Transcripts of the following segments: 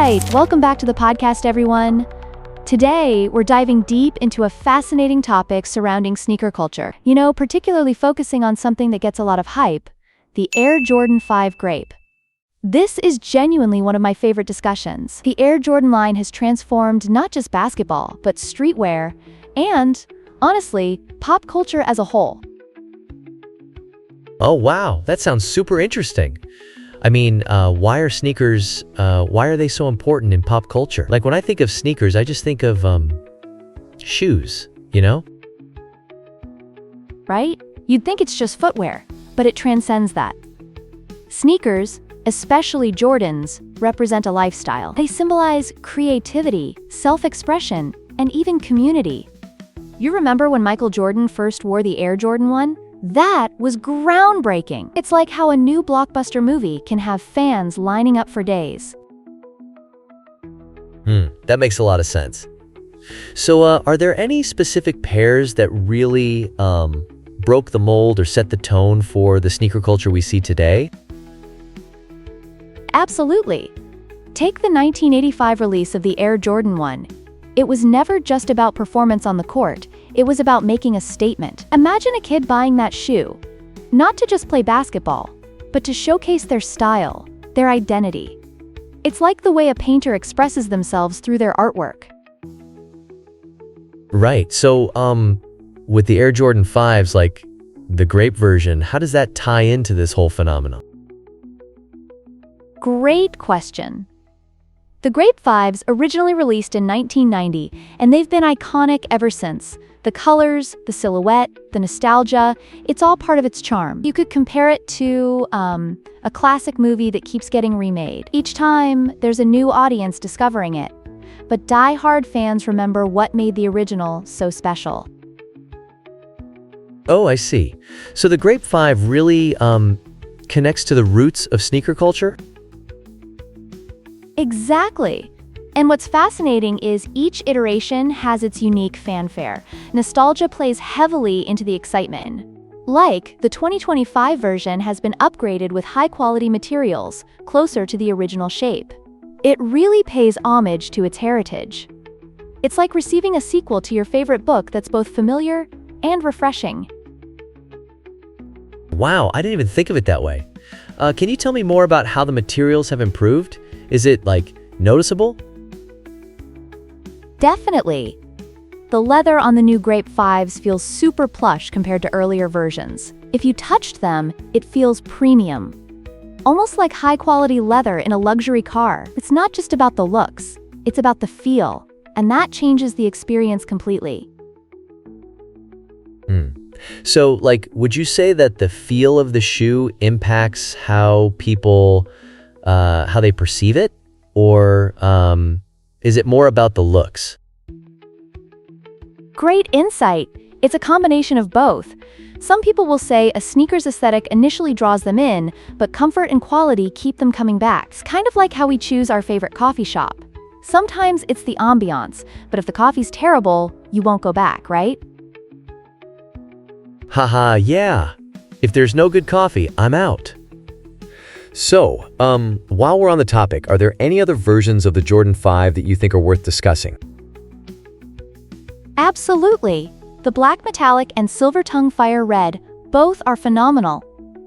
right, welcome back to the podcast, everyone. Today, we're diving deep into a fascinating topic surrounding sneaker culture. Particularly focusing on something that gets a lot of hype, the Air Jordan 5 Grape. This is genuinely one of my favorite discussions. The Air Jordan line has transformed not just basketball, but streetwear, and, honestly, pop culture as a whole. Oh, wow. That sounds super interesting. Why are sneakers, why are they so important in pop culture? Like, when I think of sneakers, I just think of, shoes, Right? You'd think it's just footwear, but it transcends that. Sneakers, especially Jordans, represent a lifestyle. They symbolize creativity, self-expression, and even community. You remember when Michael Jordan first wore the Air Jordan 1? That was groundbreaking. It's like how a new blockbuster movie can have fans lining up for days. That makes a lot of sense. So, are there any specific pairs that really, broke the mold or set the tone for the sneaker culture we see today? Absolutely. Take the 1985 release of the Air Jordan 1. It was never just about performance on the court, it was about making a statement. Imagine a kid buying that shoe, not to just play basketball, but to showcase their style, their identity. It's like the way a painter expresses themselves through their artwork. Right. So, with the Air Jordan 5s, like the Grape version, how does that tie into this whole phenomenon? Great question. The Grape 5s originally released in 1990, and they've been iconic ever since. The colors, the silhouette, the nostalgia, it's all part of its charm. You could compare it to a classic movie that keeps getting remade. Each time, there's a new audience discovering it. But die-hard fans remember what made the original so special. Oh, I see. So the Grape 5 really, connects to the roots of sneaker culture? Exactly. And what's fascinating is each iteration has its unique fanfare. Nostalgia plays heavily into the excitement. Like, the 2025 version has been upgraded with high-quality materials, closer to the original shape. It really pays homage to its heritage. It's like receiving a sequel to your favorite book that's both familiar and refreshing. Wow, I didn't even think of it that way. Can you tell me more about how the materials have improved? Is it, noticeable? Definitely. The leather on the new Grape 5s feels super plush compared to earlier versions. If you touched them, it feels premium. Almost like high-quality leather in a luxury car. It's not just about the looks, it's about the feel, and that changes the experience completely. So, would you say that the feel of the shoe impacts how people, how they perceive it? Or, is it more about the looks? Great insight. It's a combination of both. Some people will say a sneaker's aesthetic initially draws them in, but comfort and quality keep them coming back. It's kind of like how we choose our favorite coffee shop. Sometimes it's the ambiance, but if the coffee's terrible, you won't go back, right? Haha, yeah. If there's no good coffee, I'm out. So, while we're on the topic, are there any other versions of the Jordan 5 that you think are worth discussing? Absolutely. The Black Metallic and Silver Tongue Fire Red, both are phenomenal.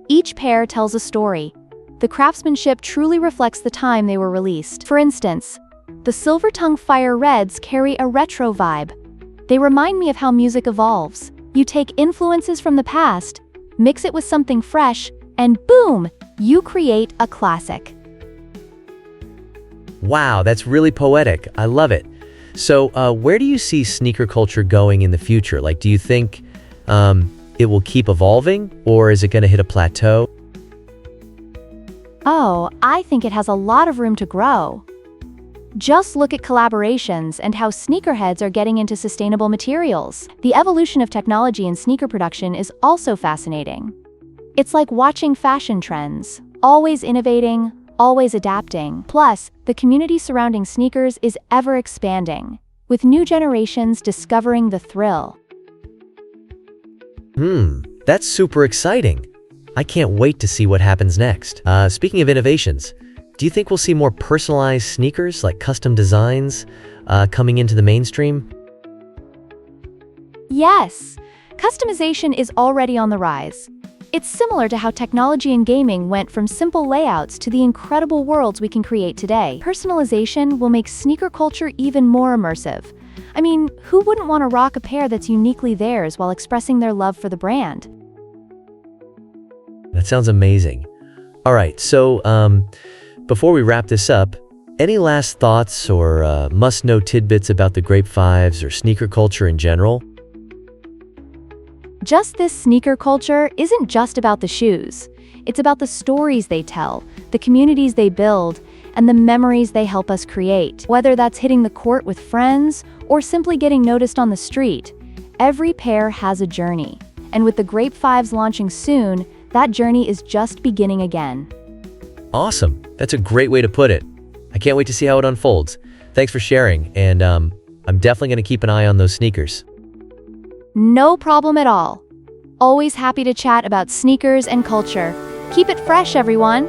Each pair tells a story. The craftsmanship truly reflects the time they were released. For instance, the Silver Tongue Fire Reds carry a retro vibe. They remind me of how music evolves. You take influences from the past, mix it with something fresh, and boom, you create a classic. Wow, that's really poetic. I love it. So, where do you see sneaker culture going in the future? Do you think it will keep evolving, or is it going to hit a plateau? Oh, I think it has a lot of room to grow. Just look at collaborations and how sneakerheads are getting into sustainable materials. The evolution of technology in sneaker production is also fascinating. It's like watching fashion trends, always innovating, always adapting. Plus, the community surrounding sneakers is ever expanding, with new generations discovering the thrill. That's super exciting. I can't wait to see what happens next. Speaking of innovations, Do you think we'll see more personalized sneakers, like custom designs, coming into the mainstream? Yes, customization is already on the rise. It's similar to how technology and gaming went from simple layouts to the incredible worlds we can create today. Personalization will make sneaker culture even more immersive. I mean, who wouldn't want to rock a pair that's uniquely theirs while expressing their love for the brand? That sounds amazing. All right, so before we wrap this up, any last thoughts or must-know tidbits about the Grape 5s or sneaker culture in general? Just this sneaker culture isn't just about the shoes. It's about the stories they tell, the communities they build, and the memories they help us create. Whether that's hitting the court with friends or simply getting noticed on the street, every pair has a journey. And with the Grape 5s launching soon, that journey is just beginning again. Awesome. That's a great way to put it. I can't wait to see how it unfolds. Thanks for sharing, and I'm definitely going to keep an eye on those sneakers. No problem at all. Always happy to chat about sneakers and culture. Keep it fresh, everyone.